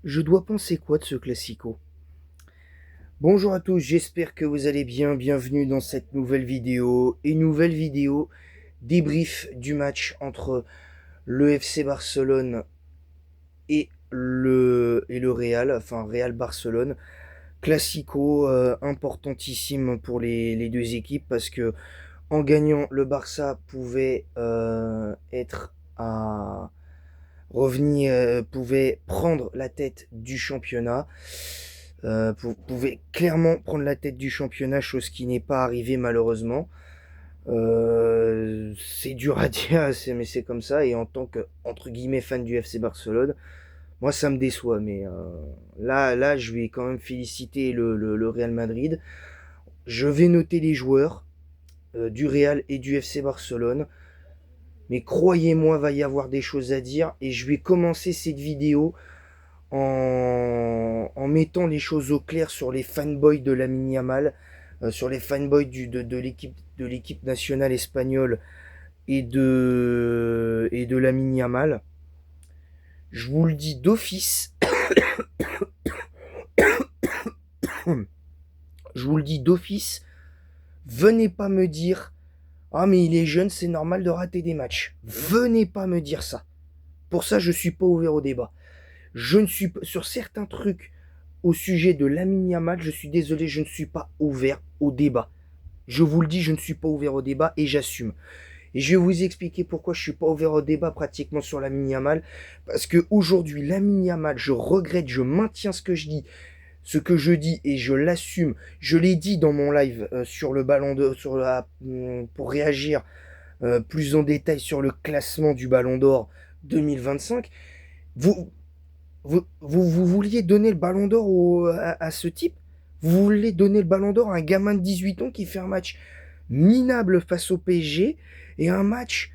Je dois penser quoi de ce classico? Bonjour à tous, j'espère que vous allez bien. Bienvenue dans cette nouvelle vidéo. Et nouvelle vidéo débrief du match entre le FC Barcelone et le Real, enfin Real Barcelone. Classico importantissime pour les deux équipes parce que en gagnant, le Barça pouvait être à revenir, pouvait prendre la tête du championnat. Pouvait clairement prendre la tête du championnat, chose qui n'est pas arrivée malheureusement. C'est dur à dire, mais c'est comme ça. Et en tant que entre guillemets fan du FC Barcelone, moi ça me déçoit. Mais là, je vais quand même féliciter le Real Madrid. Je vais noter les joueurs du Real et du FC Barcelone. Mais croyez-moi, va y avoir des choses à dire. Et je vais commencer cette vidéo en mettant les choses au clair sur les fanboys de Lamine Yamal, sur les fanboys de l'équipe nationale espagnole et de Lamine Yamal. Je vous le dis d'office, je vous le dis d'office, venez pas me dire ah mais il est jeune, c'est normal de rater des matchs. Venez pas me dire ça. Pour ça, je suis pas ouvert au débat. Je ne suis pas sur certains trucs au sujet de Lamine Yamal, je suis désolé, je ne suis pas ouvert au débat. Je vous le dis, je ne suis pas ouvert au débat et j'assume. Et je vais vous expliquer pourquoi je ne suis pas ouvert au débat pratiquement sur Lamine Yamal. Parce qu'aujourd'hui, Lamine Yamal, je regrette, je maintiens ce que je dis et je l'assume. Je l'ai dit dans mon live sur le ballon d'or, pour réagir plus en détail sur le classement du ballon d'or 2025. Vous, vous vouliez donner le ballon d'or à ce type? Vous voulez donner le ballon d'or à un gamin de 18 ans qui fait un match minable face au PSG et un match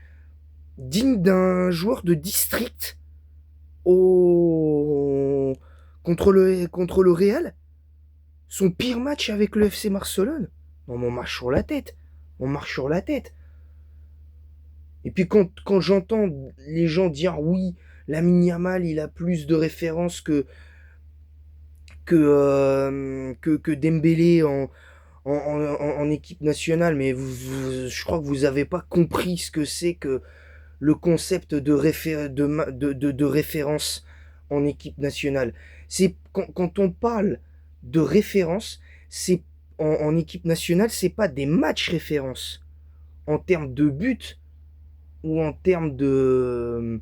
digne d'un joueur de district au... contre le Real? Son pire match avec le FC Barcelone? Non, on marche sur la tête. On marche sur la tête. Et puis quand j'entends les gens dire oui, Lamine Yamal, il a plus de références que Dembélé en équipe nationale, mais je crois que vous n'avez pas compris ce que c'est que le concept de référence en équipe nationale. C'est quand on parle de référence, c'est en équipe nationale, c'est pas des matchs références en termes de but ou en termes de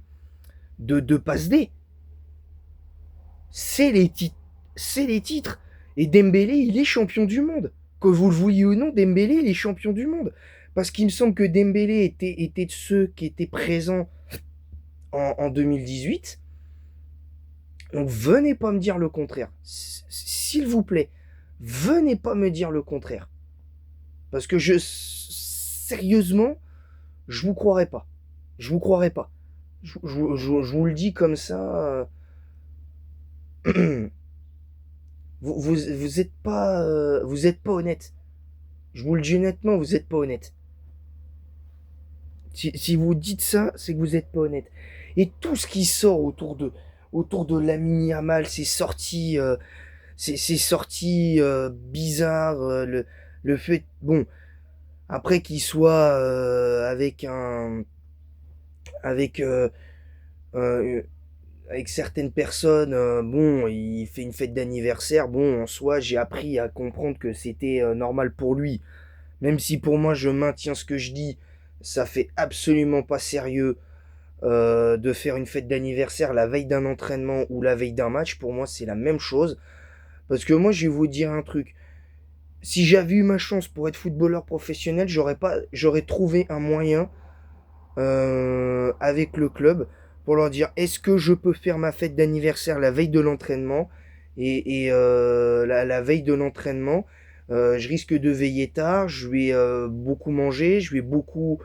passe D. C'est les titres. C'est les titres. Et Dembélé, il est champion du monde. Que vous le vouliez ou non, Dembélé, il est champion du monde. Parce qu'il me semble que Dembélé était de ceux qui étaient présents en 2018. Donc venez pas me dire le contraire. S'il vous plaît, venez pas me dire le contraire. Parce que sérieusement, je vous croirais pas. Je vous croirais pas. Je vous le dis comme ça. Vous êtes pas honnête. Je vous le dis honnêtement, vous êtes pas honnête. Si vous dites ça, c'est que vous êtes pas honnête. Et tout ce qui sort autour de Lamine Yamal, c'est sorti bizarre. Le fait, bon, après qu'il soit avec euh, avec certaines personnes, bon, il fait une fête d'anniversaire. Bon, en soi, j'ai appris à comprendre que c'était normal pour lui. Même si pour moi, je maintiens ce que je dis, ça fait absolument pas sérieux de faire une fête d'anniversaire la veille d'un entraînement ou la veille d'un match. Pour moi, c'est la même chose. Parce que moi, je vais vous dire un truc. Si j'avais eu ma chance pour être footballeur professionnel, j'aurais trouvé un moyen avec le club pour leur dire est-ce que je peux faire ma fête d'anniversaire la veille de l'entraînement et la veille de l'entraînement je risque de veiller tard, je vais beaucoup manger, je vais beaucoup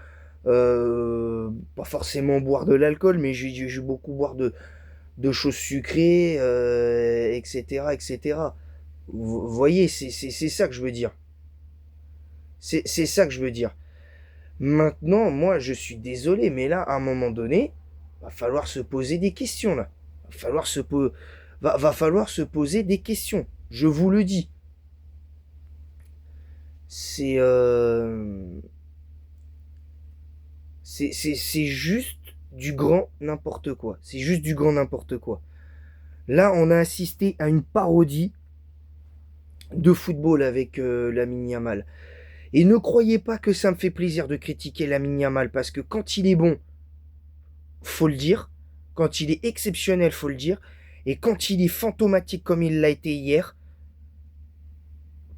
pas forcément boire de l'alcool, mais je vais beaucoup boire de choses sucrées, etc., etc. Vous voyez, c'est ça que je veux dire. C'est ça que je veux dire. Maintenant, moi, je suis désolé, mais là, à un moment donné, va falloir se poser des questions, là. Va falloir Va falloir se poser des questions. Je vous le dis. C'est c'est juste du grand n'importe quoi. C'est juste du grand n'importe quoi. Là, on a assisté à une parodie de football avec Lamine Yamal. Et ne croyez pas que ça me fait plaisir de critiquer Lamine Yamal, parce que quand il est bon, faut le dire. Quand il est exceptionnel, faut le dire. Et quand il est fantomatique comme il l'a été hier,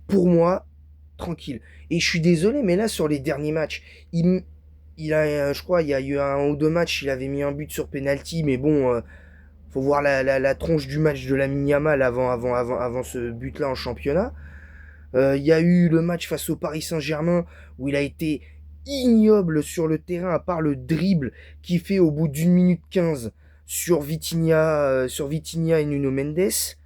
pour moi, tranquille. Et je suis désolé, mais là, sur les derniers matchs, il a, je crois, il y a eu un ou deux matchs, il avait mis un but sur penalty, mais bon, faut voir la tronche du match de Lamine Yamal avant ce but-là en championnat. Il y a eu le match face au Paris Saint-Germain où il a été ignoble sur le terrain, à part le dribble qu'il fait au bout d'une minute 15 sur Vitinha et Nuno Mendes.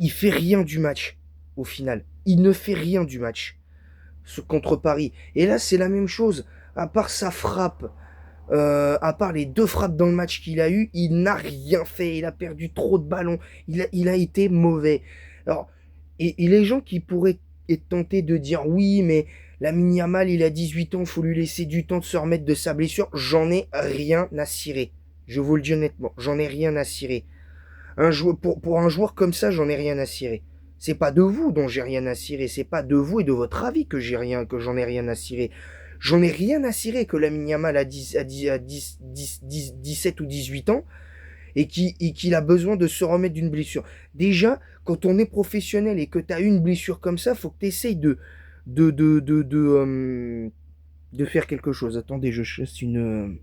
Il fait rien du match au final. Il ne fait rien du match contre Paris. Et là, c'est la même chose. À part sa frappe, à part les 2 frappes dans le match qu'il a eu, il n'a rien fait. Il a perdu trop de ballons. Il a été mauvais. Alors, et les gens qui pourraient être tentés de dire oui, mais Lamine Yamal, il a 18 ans, il faut lui laisser du temps de se remettre de sa blessure. J'en ai rien à cirer. Je vous le dis honnêtement, j'en ai rien à cirer. Pour un joueur comme ça, j'en ai rien à cirer. C'est pas de vous dont j'ai rien à cirer, c'est pas de vous et de votre avis que j'en ai rien à cirer. J'en ai rien à cirer que Lamine Yamal a 17 ou 18 ans et qu'il a besoin de se remettre d'une blessure. Déjà, quand on est professionnel et que tu as une blessure comme ça, faut que tu essayes de faire quelque chose. Attendez, je chasse une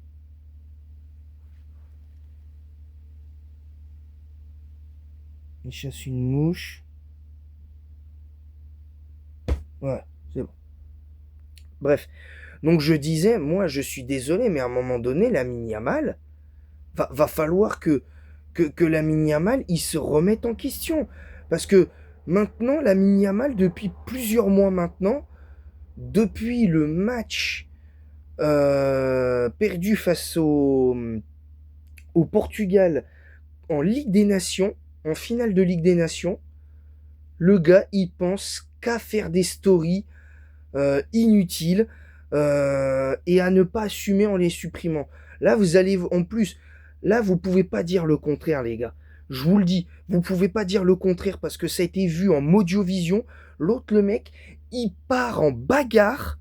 mouche. Ouais, c'est bon. Bref. Donc je disais, moi je suis désolé, mais à un moment donné, Lamine Yamal, va falloir que Lamine Yamal, il se remette en question. Parce que maintenant, Lamine Yamal, depuis plusieurs mois maintenant, depuis le match perdu face au Portugal en Ligue des Nations, en finale de Ligue des Nations, le gars, il pense qu'à faire des stories inutiles et à ne pas assumer en les supprimant. Là, vous allez, en plus, là, vous pouvez pas dire le contraire, les gars. Je vous le dis, vous pouvez pas dire le contraire parce que ça a été vu en Audiovision. L'autre, le mec, il part en bagarre,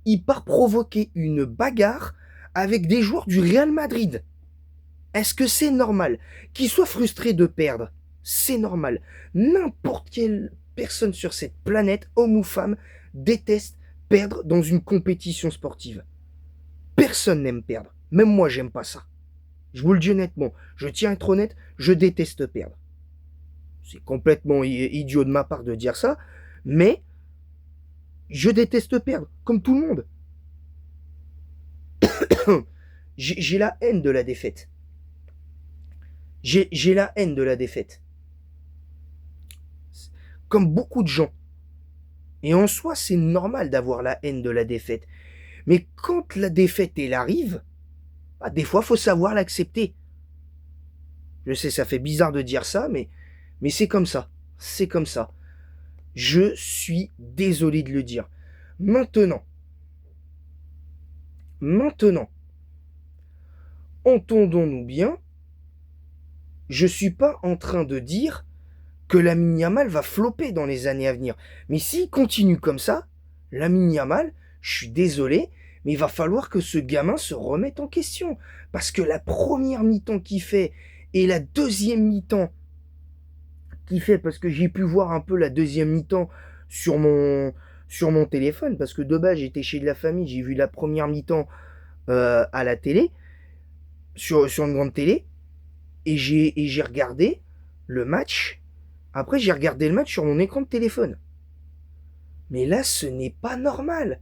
il part provoquer une bagarre avec des joueurs du Real Madrid. Est-ce que c'est normal qu'il soit frustré de perdre? C'est normal. N'importe quelle personne sur cette planète, homme ou femme, déteste perdre dans une compétition sportive. Personne n'aime perdre. Même moi, j'aime pas ça. Je vous le dis honnêtement. Je tiens à être honnête, je déteste perdre. C'est complètement idiot de ma part de dire ça, mais je déteste perdre, comme tout le monde. J'ai la haine de la défaite. J'ai la haine de la défaite. Comme beaucoup de gens. Et en soi, c'est normal d'avoir la haine de la défaite. Mais quand la défaite, elle arrive, bah, des fois, faut savoir l'accepter. Je sais, ça fait bizarre de dire ça, mais c'est comme ça. C'est comme ça. Je suis désolé de le dire. Maintenant, entendons-nous bien, je suis pas en train de dire que Lamine Yamal va flopper dans les années à venir. Mais s'il continue comme ça, Lamine Yamal, je suis désolé, mais il va falloir que ce gamin se remette en question. Parce que la première mi-temps qu'il fait et la deuxième mi-temps qu'il fait, parce que j'ai pu voir un peu la deuxième mi-temps sur mon téléphone, parce que de base j'étais chez de la famille, j'ai vu la première mi-temps à la télé, sur une grande télé, et j'ai regardé le match. Après, j'ai regardé le match sur mon écran de téléphone. Mais là, ce n'est pas normal.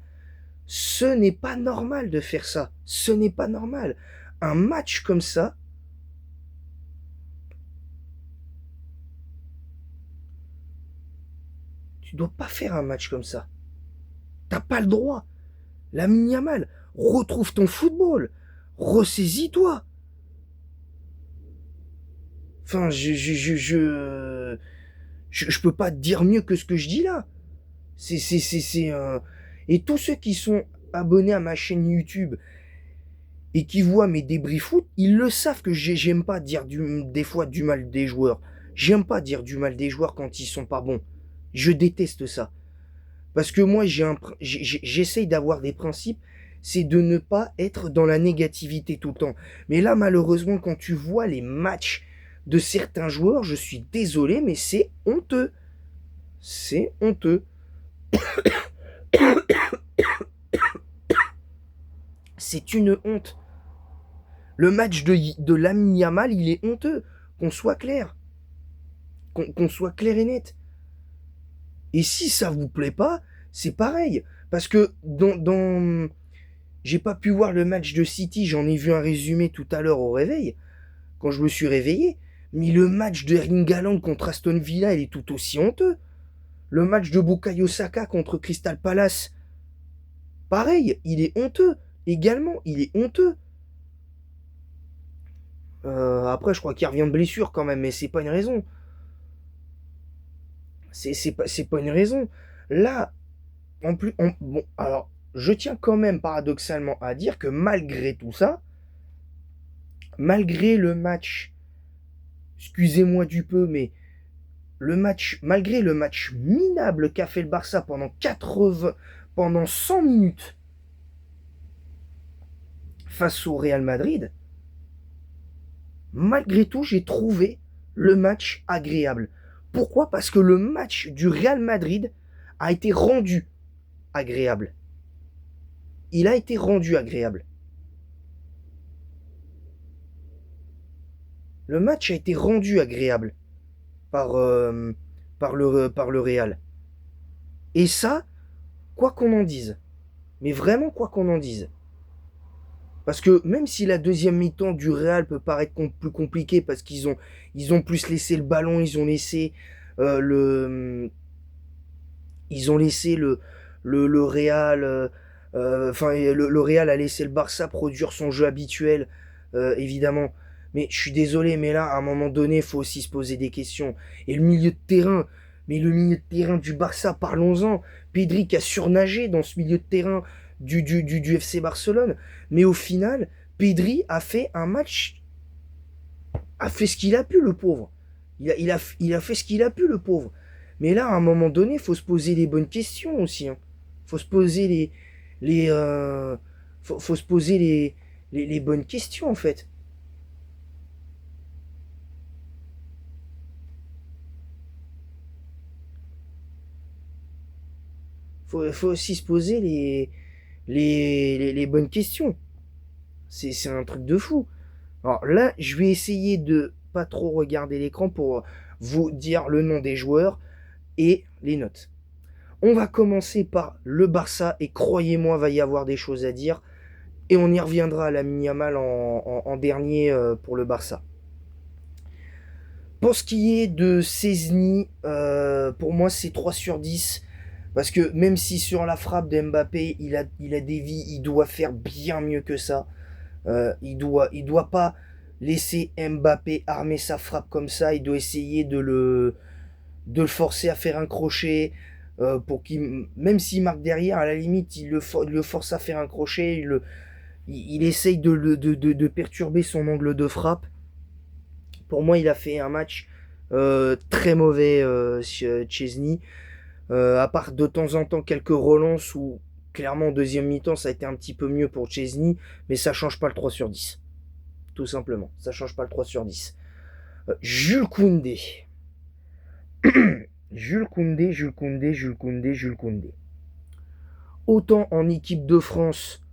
Ce n'est pas normal de faire ça. Ce n'est pas normal. Un match comme ça, tu dois pas faire un match comme ça. T'as pas le droit. Lamine Yamal, retrouve ton football. Ressaisis-toi. Enfin, je peux pas dire mieux que ce que je dis là. Et tous ceux qui sont abonnés à ma chaîne YouTube et qui voient mes débris foot, ils le savent que j'aime pas dire des fois du mal des joueurs. J'aime pas dire du mal des joueurs quand ils sont pas bons. Je déteste ça. Parce que moi, j'essaye d'avoir des principes, c'est de ne pas être dans la négativité tout le temps. Mais là, malheureusement, quand tu vois les matchs de certains joueurs, je suis désolé, mais c'est honteux. C'est honteux. C'est une honte. Le match de Lamine Yamal, il est honteux. Qu'on soit clair. Qu'on soit clair et net. Et si ça vous plaît pas, c'est pareil. Parce que j'ai pas pu voir le match de City, j'en ai vu un résumé tout à l'heure au réveil, quand je me suis réveillé. Mais le match de Erling Haaland contre Aston Villa, il est tout aussi honteux. Le match de Bukayo Saka contre Crystal Palace, pareil, il est honteux. Également, il est honteux. Après, je crois qu'il revient de blessure quand même, mais c'est pas une raison. C'est pas une raison. Là, en plus, bon, alors, je tiens quand même paradoxalement à dire que malgré tout ça, malgré le match, excusez-moi du peu, mais malgré le match minable qu'a fait le Barça pendant 100 minutes face au Real Madrid, malgré tout, j'ai trouvé le match agréable. Pourquoi? Parce que le match du Real Madrid a été rendu agréable. Il a été rendu agréable. Le match a été rendu agréable par le Real. Et ça, quoi qu'on en dise, mais vraiment quoi qu'on en dise. Parce que même si la deuxième mi-temps du Real peut paraître plus compliquée parce ils ont plus laissé le ballon, ils ont laissé le Real, le Real a laissé le Barça produire son jeu habituel, évidemment. Mais je suis désolé, mais là, à un moment donné, il faut aussi se poser des questions. Et le milieu de terrain, mais le milieu de terrain du Barça, parlons-en. Pedri qui a surnagé dans ce milieu de terrain du FC Barcelone. Mais au final, Pedri a fait un match, a fait ce qu'il a pu, le pauvre. Il a fait ce qu'il a pu, le pauvre. Mais là, à un moment donné, il faut se poser les bonnes questions aussi. Hein. Faut se poser faut se poser les bonnes questions, en fait. Faut aussi se poser les bonnes questions. C'est un truc de fou. Alors là, je vais essayer de pas trop regarder l'écran pour vous dire le nom des joueurs et les notes. On va commencer par le Barça et croyez-moi, va y avoir des choses à dire. Et on y reviendra à la Yamal en dernier pour le Barça. Pour ce qui est de Szczęsny, pour moi c'est 3 sur 10. Parce que même si sur la frappe d'Mbappé, il a dévié, il doit faire bien mieux que ça. Il doit pas laisser Mbappé armer sa frappe comme ça. Il doit essayer de le forcer à faire un crochet. Pour qu'il, même s'il marque derrière, à la limite, il le force à faire un crochet. Il essaye de perturber son angle de frappe. Pour moi, il a fait un match très mauvais, Szczęsny. À part de temps en temps quelques relances où clairement en deuxième mi-temps ça a été un petit peu mieux pour Szczęsny, mais ça change pas le 3 sur 10. Tout simplement, ça change pas le 3 sur 10. Jules Koundé. Jules Koundé. Autant en équipe de France,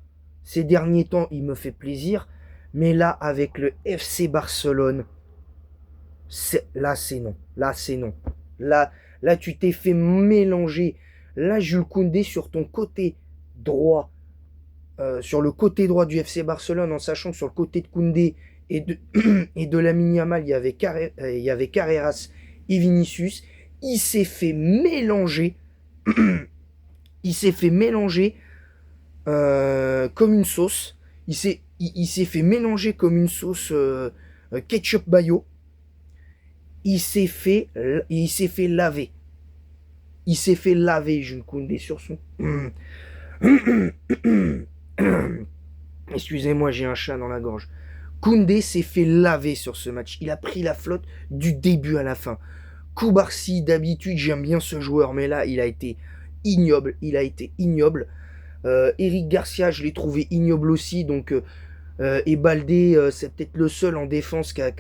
ces derniers temps, il me fait plaisir, mais là, avec le FC Barcelone, là, c'est non. Là, tu t'es fait mélanger. Là, Jules Koundé, sur ton côté droit, sur le côté droit du FC Barcelone, en sachant que sur le côté de Koundé et de Lamine Yamal, il y avait Carreras et Vinicius. Il s'est fait mélanger. Il s'est fait mélanger comme une sauce. Il s'est fait mélanger comme une sauce ketchup mayo. il s'est fait laver. Il s'est fait laver, Jules Koundé, sur son... Excusez-moi, j'ai un chat dans la gorge. Koundé s'est fait laver sur ce match. Il a pris la flotte du début à la fin. Koubarsi, d'habitude, j'aime bien ce joueur, mais là, il a été ignoble. Eric Garcia, je l'ai trouvé ignoble aussi. Donc, et Baldé, c'est peut-être le seul en défense qui a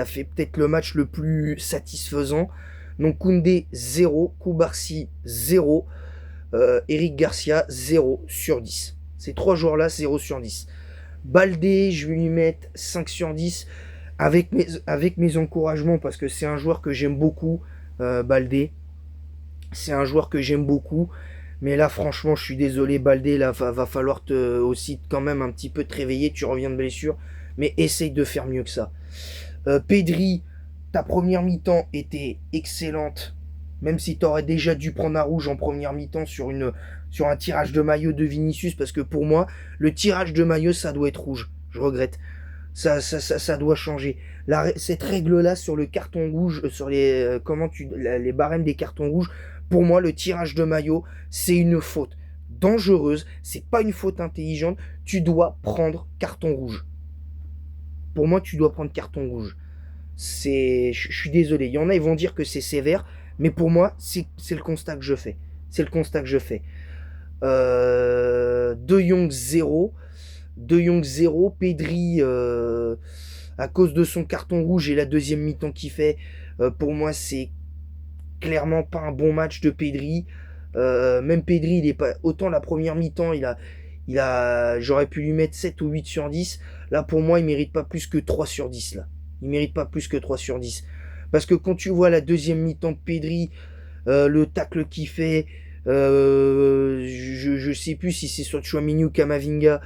fait peut-être le match le plus satisfaisant. Donc, Koundé, 0. Koubarsi, 0. Eric Garcia, 0 sur 10. Ces 3 joueurs-là, 0 sur 10. Baldé, je vais lui mettre 5 sur 10 avec mes encouragements parce que c'est un joueur que j'aime beaucoup, Baldé. C'est un joueur que j'aime beaucoup. Mais là, franchement, je suis désolé, Baldé, là, va falloir aussi quand même un petit peu te réveiller. Tu reviens de blessure. Mais essaye de faire mieux que ça. Pedri, ta première mi-temps était excellente. Même si tu aurais déjà dû prendre un rouge en première mi-temps sur un tirage de maillot de Vinicius, parce que pour moi, le tirage de maillot, ça doit être rouge. Je regrette. Ça doit changer. Cette règle-là sur le carton rouge, sur les barèmes des cartons rouges, pour moi, le tirage de maillot, c'est une faute dangereuse. C'est pas une faute intelligente. Tu dois prendre carton rouge. Pour moi, tu dois prendre carton rouge. Je suis désolé. Il y en a, ils vont dire que c'est sévère. Mais pour moi, c'est le constat que je fais. C'est le constat que je fais. De Jong 0. De Jong 0. Pedri, à cause de son carton rouge et la deuxième mi-temps qu'il fait, pour moi, c'est clairement pas un bon match de Pedri. Même Pedri, il est pas. Autant la première mi-temps, j'aurais pu lui mettre 7 ou 8 sur 10. Là, pour moi, il mérite pas plus que 3 sur 10. Là. Il mérite pas plus que 3 sur 10. Parce que quand tu vois la deuxième mi-temps de Pedri, le tacle qu'il fait, je sais plus si c'est sur Tchouaméni ou Camavinga,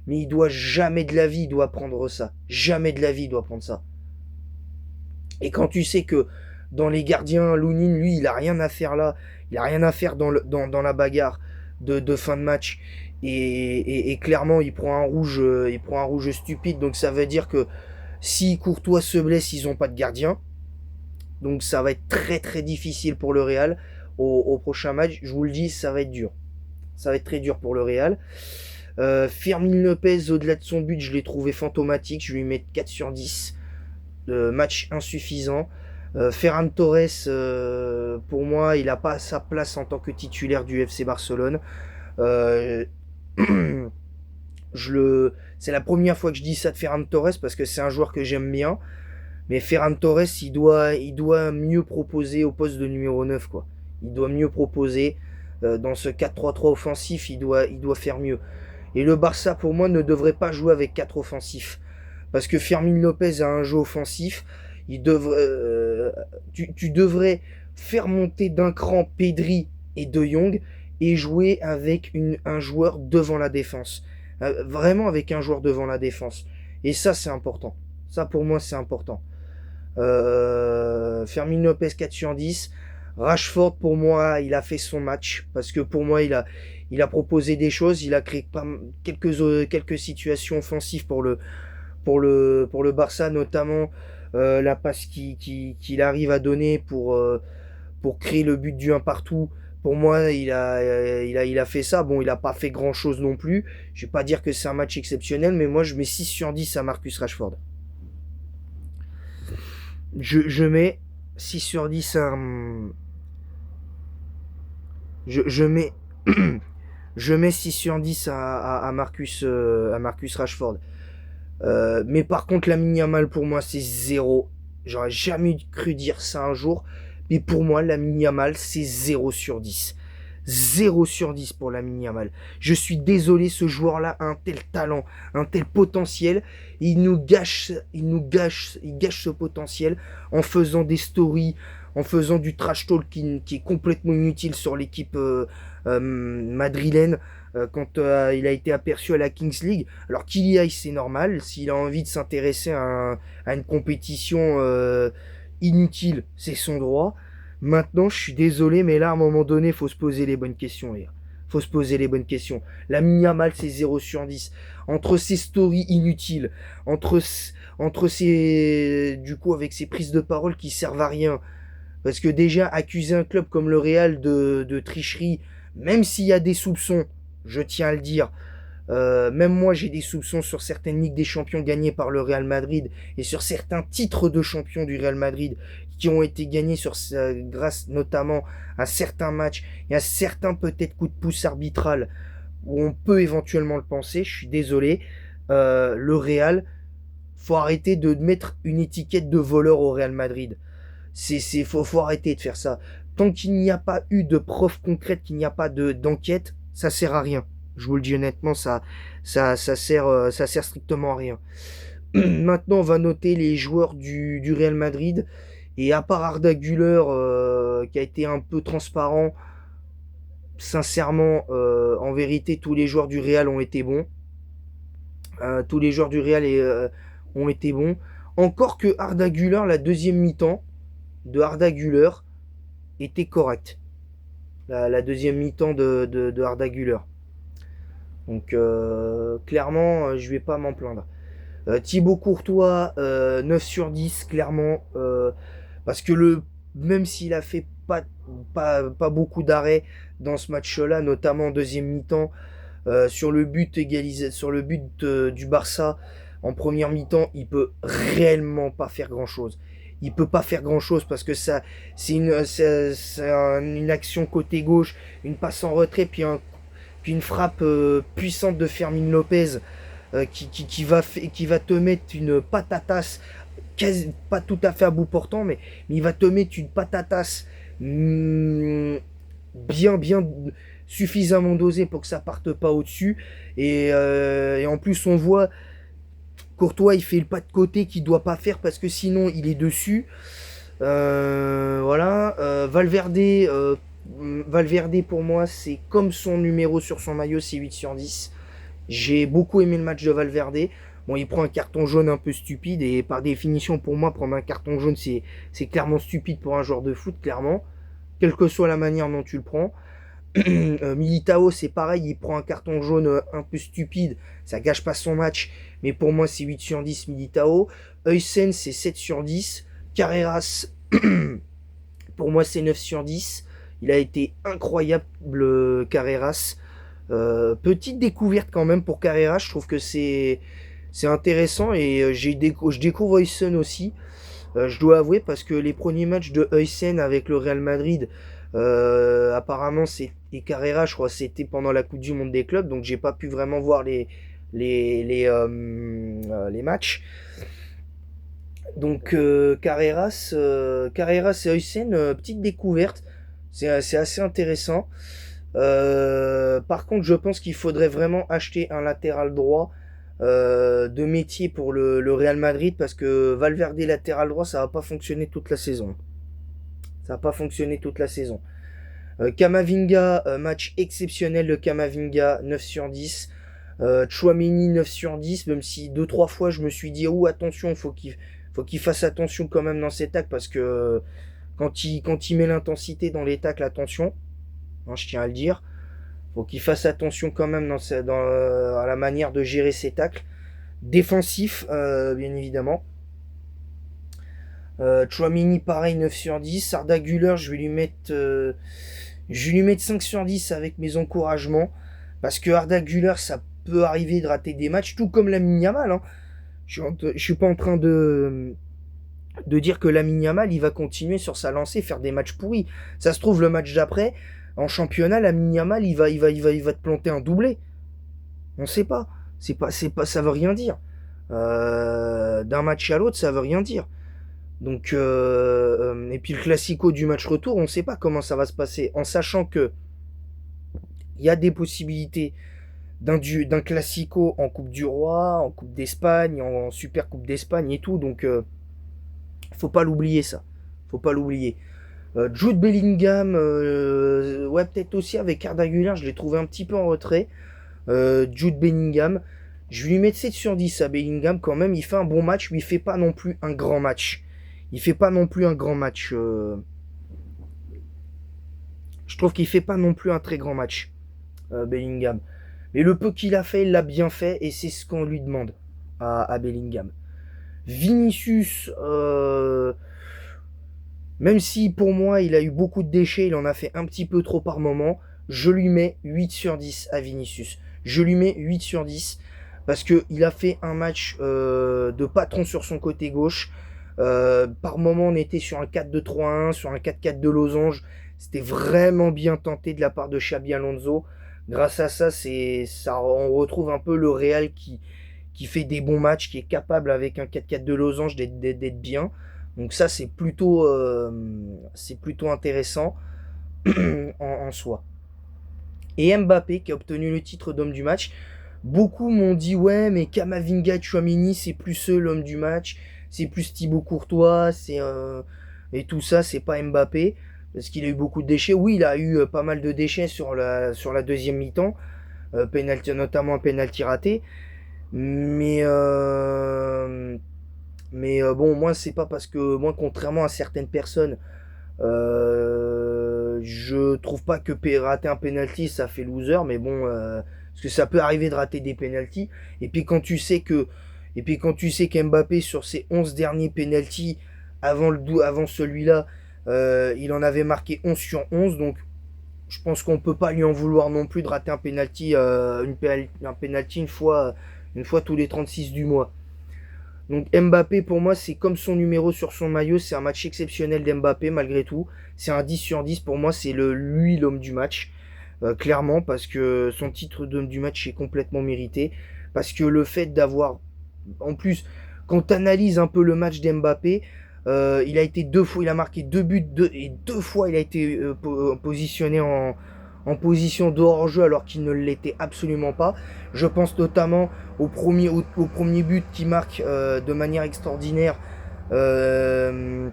mais il doit jamais de la vie, il doit prendre ça. Jamais de la vie, il doit prendre ça. Et quand tu sais que dans les gardiens, Lounine, lui, il a rien à faire là, il a rien à faire dans la bagarre de fin de match. Et clairement, il prend un rouge stupide. Donc ça veut dire que si Courtois se blesse, ils n'ont pas de gardien. Donc ça va être très très difficile pour le Real au prochain match. Je vous le dis, ça va être dur. Ça va être très dur pour le Real. Fermin Lopez, au-delà de son but, je l'ai trouvé fantomatique. Je vais lui mettre 4 sur 10. Match insuffisant. Ferran Torres, pour moi, il n'a pas sa place en tant que titulaire du FC Barcelone. C'est la première fois que je dis ça de Ferran Torres parce que c'est un joueur que j'aime bien. Mais Ferran Torres, il doit mieux proposer au poste de numéro 9, quoi. Il doit mieux proposer. Dans ce 4-3-3 offensif, il doit faire mieux. Et le Barça, pour moi, ne devrait pas jouer avec 4 offensifs. Parce que Fermin Lopez a un jeu offensif. Tu devrais faire monter d'un cran Pedri et De Jong et jouer avec un joueur devant la défense. Vraiment avec un joueur devant la défense. Et ça, c'est important. Ça, pour moi, c'est important. Fermin Lopez 4 sur 10. Rashford, pour moi, il a fait son match. Parce que pour moi, il a proposé des choses. Il a créé quelques situations offensives pour le Barça, notamment la passe qu'il arrive à donner pour créer le but du 1 partout. Pour moi, il a fait ça. Bon, il n'a pas fait grand chose non plus. Je vais pas dire que c'est un match exceptionnel, mais moi, je mets 6 sur 10 à Marcus Rashford. Je mets 6 sur 10 à... Je mets 6 sur 10 à Marcus Rashford. Mais par contre, Lamine Yamal, pour moi, c'est 0. J'aurais jamais cru dire ça un jour. Mais pour moi, Lamine Yamal, c'est 0 sur 10. 0 sur 10 pour Lamine Yamal. Je suis désolé, ce joueur-là a un tel talent, un tel potentiel. Il gâche ce potentiel en faisant des stories, en faisant du trash talk qui est complètement inutile sur l'équipe madrilène quand il a été aperçu à la Kings League. Alors qu'il y aille, c'est normal. S'il a envie de s'intéresser à une compétition inutile, c'est son droit. Maintenant, je suis désolé, mais là, à un moment donné, il faut se poser les bonnes questions, les gars. Faut se poser les bonnes questions. Lamine Yamal, c'est 0 sur 10. Entre ses stories inutiles, entre ses, du coup, avec ses prises de parole qui servent à rien. Parce que déjà, accuser un club comme le Real de tricherie, même s'il y a des soupçons, je tiens à le dire, même moi j'ai des soupçons sur certaines Ligues des Champions gagnées par le Real Madrid et sur certains titres de champion du Real Madrid qui ont été gagnés grâce notamment à certains matchs et à certains peut-être coups de pouce arbitral où on peut éventuellement le penser, je suis désolé. Le Real, faut arrêter de mettre une étiquette de voleur au Real Madrid. Faut arrêter de faire ça. Tant qu'il n'y a pas eu de preuves concrètes, qu'il n'y a pas d'enquête, ça sert à rien. Je vous le dis honnêtement, ça sert strictement à rien. Maintenant, on va noter les joueurs du Real Madrid. Et à part Arda Güler, qui a été un peu transparent, sincèrement, en vérité, tous les joueurs du Real ont été bons. Tous les joueurs du Real ont été bons. Encore que Arda Güler, la deuxième mi-temps de Arda Güler était correcte. La deuxième mi-temps de Arda Güler. Donc clairement, je vais pas m'en plaindre. Thibaut Courtois, 9 sur 10, clairement. Parce que même s'il a fait pas beaucoup d'arrêts dans ce match-là, notamment en deuxième mi-temps, sur le but du Barça en première mi-temps, il peut réellement pas faire grand-chose. Il peut pas faire grand-chose parce que c'est une action côté gauche, une passe en retrait, puis une frappe puissante de Fermin Lopez qui va te mettre une patatasse, pas tout à fait à bout portant, mais il va te mettre une patatasse bien suffisamment dosée pour que ça parte pas au-dessus. Et en plus, on voit Courtois, il fait le pas de côté qu'il doit pas faire parce que sinon il est dessus. Voilà. Valverde pour moi, c'est comme son numéro sur son maillot, c'est 8 sur 10. J'ai beaucoup aimé le match de Valverde. Bon, il prend un carton jaune un peu stupide et par définition, pour moi, prendre un carton jaune, c'est clairement stupide pour un joueur de foot, clairement. Quelle que soit la manière dont tu le prends. Militao, c'est pareil, il prend un carton jaune un peu stupide, ça gâche pas son match, mais pour moi, c'est 8 sur 10 Militao. Huysen, c'est 7 sur 10. Carreras, pour moi, c'est 9 sur 10. Il a été incroyable, Carreras. Petite découverte quand même pour Carreras, je trouve que c'est intéressant et je découvre Huysen aussi. Je dois avouer parce que les premiers matchs de Huysen avec le Real Madrid, apparemment et Carreras, je crois, c'était pendant la Coupe du Monde des clubs, donc j'ai pas pu vraiment voir les matchs. Donc Carreras et Huysen, petite découverte, c'est assez intéressant. Par contre, je pense qu'il faudrait vraiment acheter un latéral droit de métier pour le Real Madrid parce que Valverde latéral droit, ça va pas fonctionner toute la saison. Ça va pas fonctionner toute la saison. Camavinga, match exceptionnel de Camavinga, 9 sur 10. Tchouaméni, 9 sur 10, même si 2-3 fois je me suis dit, oh attention, faut qu'il fasse attention quand même dans ses tacles parce que quand il met l'intensité dans les tacles, attention, hein, je tiens à le dire. Faut qu'il fasse attention quand même à la manière de gérer ses tacles. Défensif, bien évidemment. Tchouaméni, pareil, 9 sur 10. Arda Güler, je vais lui mettre 5 sur 10 avec mes encouragements. Parce que Arda Güler, ça peut arriver de rater des matchs, tout comme Lamine Yamal. Hein. Je suis pas en train de dire que Lamine Yamal, il va continuer sur sa lancée, faire des matchs pourris. Ça se trouve, le match d'après, en championnat, Lamine Yamal, il va te planter un doublé. On sait pas. Ça veut rien dire. D'un match à l'autre, ça veut rien dire. Donc, et puis le classico du match retour, on ne sait pas comment ça va se passer, en sachant que il y a des possibilités d'un classico en Coupe du Roi, en Coupe d'Espagne, en Super Coupe d'Espagne et tout. Donc, faut pas l'oublier ça. Faut pas l'oublier. Jude Bellingham, ouais peut-être aussi avec Arda Güler, je l'ai trouvé un petit peu en retrait. Jude Bellingham, je vais lui mettre 7 sur 10 à Bellingham quand même. Il fait un bon match, mais il fait pas non plus un grand match. Je trouve qu'il fait pas non plus un très grand match. Bellingham. Mais le peu qu'il a fait, il l'a bien fait et c'est ce qu'on lui demande à Bellingham. Vinicius, même si pour moi il a eu beaucoup de déchets, il en a fait un petit peu trop par moment, je lui mets 8 sur 10 à Vinicius. Je lui mets 8 sur 10 parce qu'il a fait un match de patron sur son côté gauche. Par moment on était sur un 4-2-3-1, sur un 4-4 de losange. C'était vraiment bien tenté de la part de Xabi Alonso. Grâce à ça, on retrouve un peu le Real qui fait des bons matchs, qui est capable avec un 4-4 de losange d'être bien. Donc ça, c'est plutôt intéressant en soi. Et Mbappé, qui a obtenu le titre d'homme du match, beaucoup m'ont dit ouais, mais Kamavinga, Tchouaméni, c'est plus eux l'homme du match, c'est plus Thibaut Courtois, et tout ça, c'est pas Mbappé parce qu'il a eu beaucoup de déchets. Oui, il a eu pas mal de déchets sur la deuxième mi-temps, notamment un penalty raté, mais bon, moi c'est pas parce que moi, contrairement à certaines personnes, je trouve pas que rater un penalty ça fait loser, mais bon, parce que ça peut arriver de rater des penalties. Et puis quand tu sais que, et puis quand tu sais qu'Mbappé sur ses 11 derniers penalties avant celui-là, il en avait marqué 11 sur 11, donc je pense qu'on peut pas lui en vouloir non plus de rater un penalty, un penalty une fois tous les 36 du mois. Donc Mbappé pour moi c'est comme son numéro sur son maillot, c'est un match exceptionnel d'Mbappé malgré tout. C'est un 10 sur 10 pour moi, c'est lui l'homme du match. Clairement parce que son titre d'homme du match est complètement mérité. Parce que le fait d'avoir... En plus, quand tu analyses un peu le match d'Mbappé, il a été deux fois, il a marqué deux buts et deux fois il a été positionné en position de hors-jeu alors qu'il ne l'était absolument pas. Je pense notamment au premier but qu'il marque de manière extraordinaire, euh,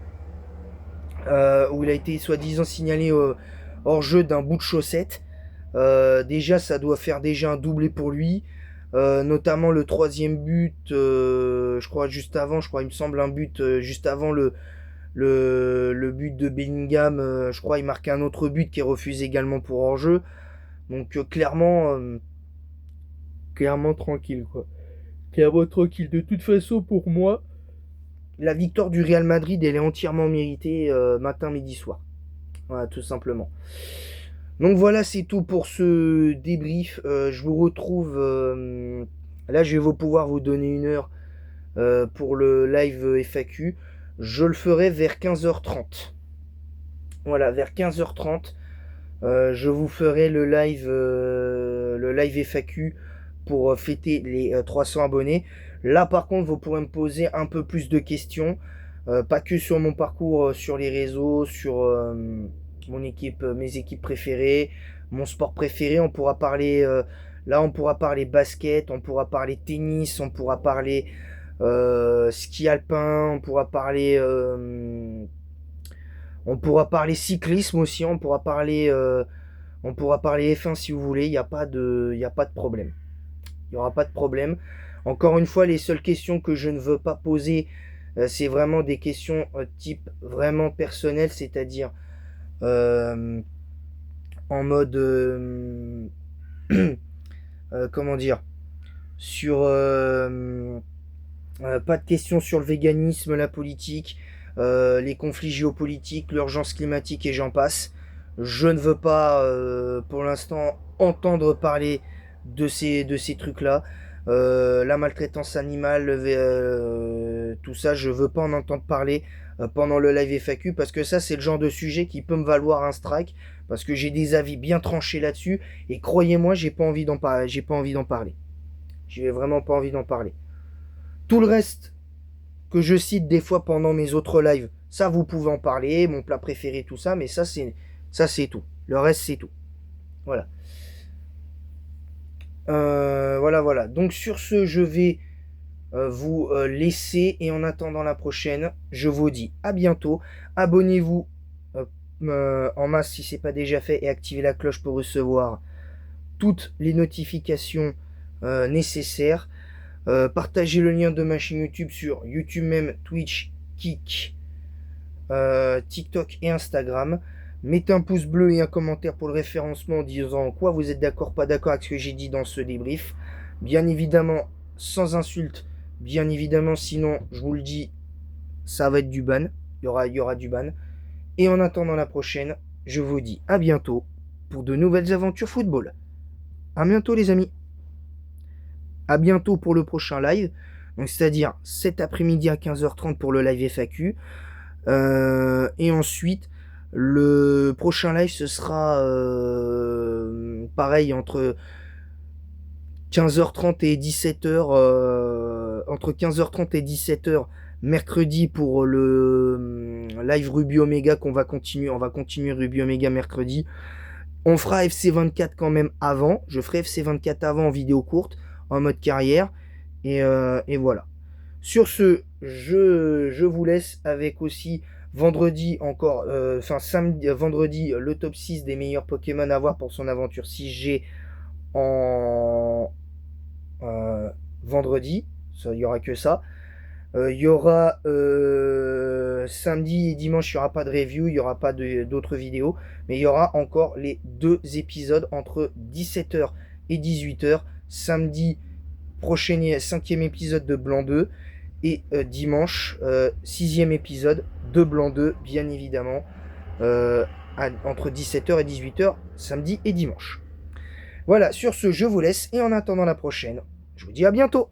où il a été soi-disant signalé hors-jeu d'un bout de chaussette. Déjà, ça doit faire déjà un doublé pour lui. Notamment le troisième but, je crois juste avant, il me semble un but juste avant le but de Bellingham, je crois il marque un autre but qui est refusé également pour hors-jeu. Donc clairement tranquille quoi. Clairement tranquille. De toute façon pour moi, la victoire du Real Madrid elle est entièrement méritée matin, midi, soir. Voilà, tout simplement. Donc voilà, c'est tout pour ce débrief. Je vous retrouve. Là, je vais pouvoir vous donner une heure pour le live FAQ. Je le ferai vers 15h30. Voilà, vers 15h30, je vous ferai le live FAQ pour fêter les 300 abonnés. Là, par contre, vous pourrez me poser un peu plus de questions. Pas que sur mon parcours sur les réseaux, sur mes équipes préférées, mon sport préféré. On pourra parler, là, on pourra parler basket, on pourra parler tennis, on pourra parler ski alpin, on pourra parler cyclisme aussi, on pourra parler F1 si vous voulez. Il y a pas de problème. Il n'y aura pas de problème. Encore une fois, les seules questions que je ne veux pas poser, c'est vraiment des questions type vraiment personnel, c'est-à-dire euh, en mode comment dire, sur pas de questions sur le véganisme, la politique, les conflits géopolitiques, l'urgence climatique et j'en passe. Je ne veux pas pour l'instant entendre parler de ces trucs-là. La maltraitance animale, tout ça, je veux pas en entendre parler pendant le live FAQ parce que ça, c'est le genre de sujet qui peut me valoir un strike parce que j'ai des avis bien tranchés là-dessus et croyez-moi, j'ai pas envie d'en parler. J'ai pas envie d'en parler. J'ai vraiment pas envie d'en parler. Tout le reste que je cite des fois pendant mes autres lives, ça vous pouvez en parler, mon plat préféré, tout ça, mais ça c'est tout. Le reste c'est tout. Voilà. Voilà. Donc sur ce, je vais vous laisser et en attendant la prochaine, je vous dis à bientôt. Abonnez-vous en masse si c'est pas déjà fait et activez la cloche pour recevoir toutes les notifications nécessaires. Partagez le lien de ma chaîne YouTube sur YouTube même, Twitch, Kik, TikTok et Instagram. Mettez un pouce bleu et un commentaire pour le référencement en disant quoi vous êtes d'accord, pas d'accord avec ce que j'ai dit dans ce débrief. Bien évidemment, sans insulte, bien évidemment, sinon, je vous le dis, ça va être du ban. Il y aura du ban. Et en attendant la prochaine, je vous dis à bientôt pour de nouvelles aventures football. À bientôt les amis. À bientôt pour le prochain live. Donc c'est-à-dire cet après-midi à 15h30 pour le live FAQ. Et ensuite, le prochain live, ce sera pareil entre 15h30 et 17h. Entre 15h30 et 17h mercredi pour le live Ruby Omega qu'on va continuer. On va continuer Ruby Omega mercredi. On fera FC24 quand même avant. Je ferai FC24 avant en vidéo courte, en mode carrière. Et voilà. Sur ce, je vous laisse avec aussi vendredi encore, samedi, vendredi, le top 6 des meilleurs Pokémon à voir pour son aventure 6G en vendredi. Il n'y aura que ça. Il y aura samedi et dimanche, il n'y aura pas de review, il n'y aura pas d'autres vidéos, mais il y aura encore les 2 épisodes entre 17h et 18h. Samedi, prochain 5e épisode de Blanc 2 et dimanche, 6e épisode de Blanc 2, bien évidemment, entre 17h et 18h, samedi et dimanche. Voilà, sur ce, je vous laisse et en attendant la prochaine, je vous dis à bientôt.